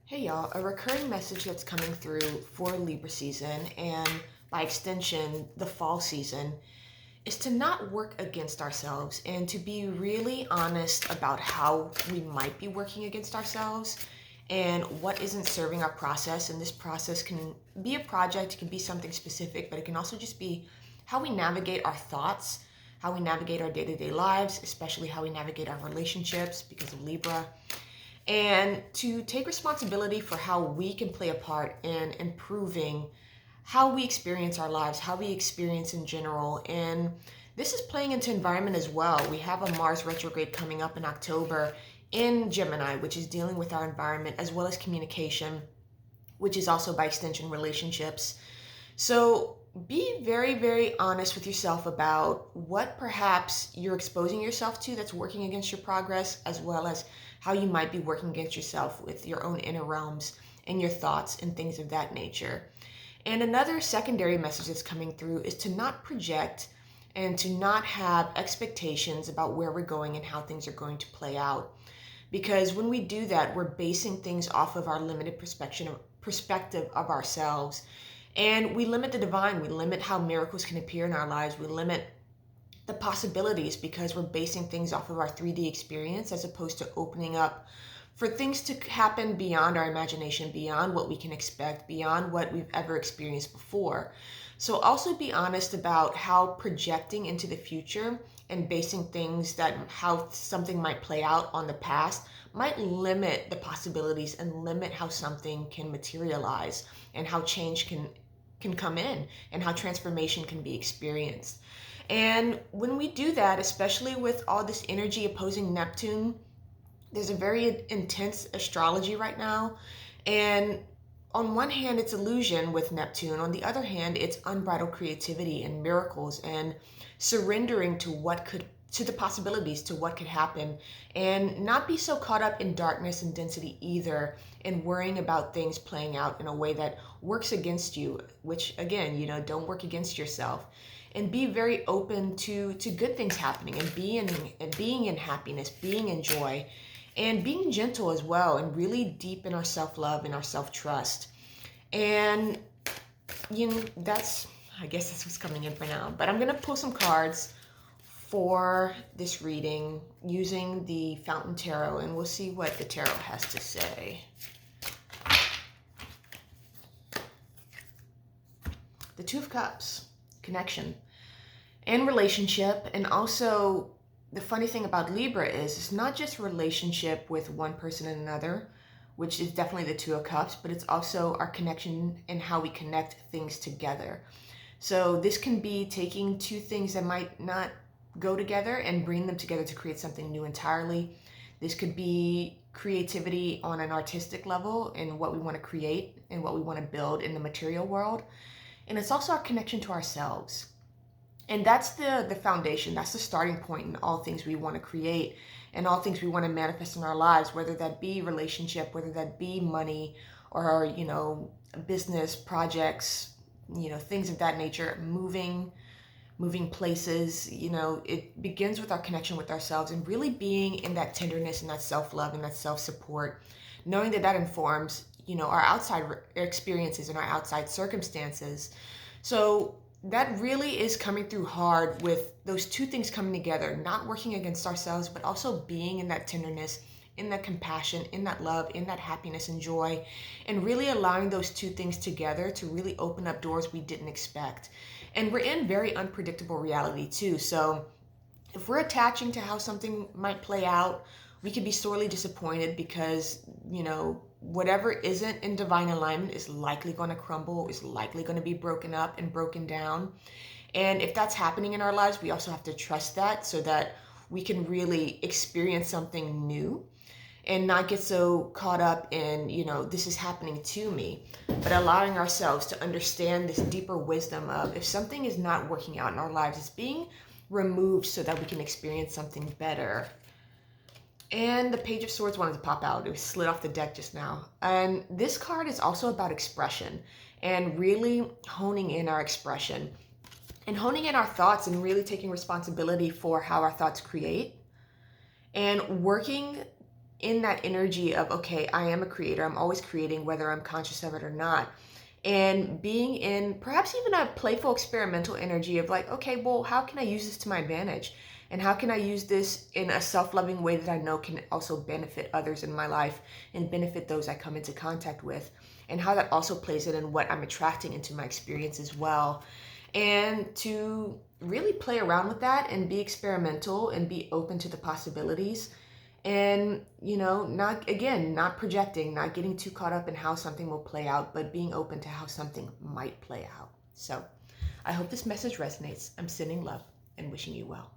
Hey y'all, a recurring message that's coming through for Libra season and by extension, the fall season, is to not work against ourselves and to be really honest about how we might be working against ourselves and what isn't serving our process. And this process can be a project, it can be something specific, but it can also just be how we navigate our thoughts, how we navigate our day-to-day lives, especially how we navigate our relationships because of Libra, and to take responsibility for how we can play a part in improving how we experience our lives, how we experience in general. And this is playing into environment as well. We have a Mars retrograde coming up in October in Gemini, which is dealing with our environment as well as communication, which is also by extension relationships. So be very, very honest with yourself about what perhaps you're exposing yourself to that's working against your progress, as well as how you might be working against yourself with your own inner realms and your thoughts and things of that nature. And another secondary message that's coming through is to not project and to not have expectations about where we're going and how things are going to play out. Because when we do that, we're basing things off of our limited perspective of ourselves. And we limit the divine, we limit how miracles can appear in our lives, we limit the possibilities because we're basing things off of our 3D experience as opposed to opening up for things to happen beyond our imagination, beyond what we can expect, beyond what we've ever experienced before. So also be honest about how projecting into the future and basing things that how something might play out on the past might limit the possibilities and limit how something can materialize and how change can come in and how transformation can be experienced. And when we do that, especially with all this energy opposing Neptune, there's a very intense astrology right now. And on one hand, it's illusion with Neptune. On the other hand, it's unbridled creativity and miracles and surrendering to to the possibilities, to what could happen, and not be so caught up in darkness and density either, and worrying about things playing out in a way that works against you, which again, don't work against yourself. And be very open to good things happening and being in happiness, being in joy, and being gentle as well, and really deep in our self-love and our self-trust. And I guess that's what's coming in for now. But I'm gonna pull some cards for this reading using the Fountain Tarot, and we'll see what the tarot has to say. The Two of Cups, connection and relationship. And also the funny thing about Libra is it's not just relationship with one person and another, which is definitely the Two of Cups, but it's also our connection and how we connect things together. So this can be taking two things that might not go together and bring them together to create something new entirely. This could be creativity on an artistic level in what we want to create and what we want to build in the material world. And it's also our connection to ourselves. And that's the foundation, that's the starting point in all things we want to create and all things we want to manifest in our lives, whether that be relationship, whether that be money or, business projects, things of that nature, moving places. It begins with our connection with ourselves and really being in that tenderness and that self-love and that self-support, knowing that informs, our outside experiences and our outside circumstances. So that really is coming through hard with those two things coming together, not working against ourselves, but also being in that tenderness, in that compassion, in that love, in that happiness and joy, and really allowing those two things together to really open up doors we didn't expect. And we're in very unpredictable reality too. So if we're attaching to how something might play out, we could be sorely disappointed because, whatever isn't in divine alignment is likely going to crumble, is likely going to be broken up and broken down. And if that's happening in our lives, we also have to trust that so that we can really experience something new and not get so caught up in, this is happening to me, but allowing ourselves to understand this deeper wisdom of if something is not working out in our lives, it's being removed so that we can experience something better. And the Page of Swords wanted to pop out. It slid off the deck just now. And this card is also about expression and really honing in our expression and honing in our thoughts and really taking responsibility for how our thoughts create and working in that energy of, okay, I am a creator. I'm always creating, whether I'm conscious of it or not. And being in perhaps even a playful experimental energy of like, okay, well, how can I use this to my advantage? And how can I use this in a self-loving way that I know can also benefit others in my life and benefit those I come into contact with? And how that also plays in what I'm attracting into my experience as well. And to really play around with that and be experimental and be open to the possibilities, and not projecting, not getting too caught up in how something will play out, but being open to how something might play out. So I hope this message resonates. I'm sending love and wishing you well.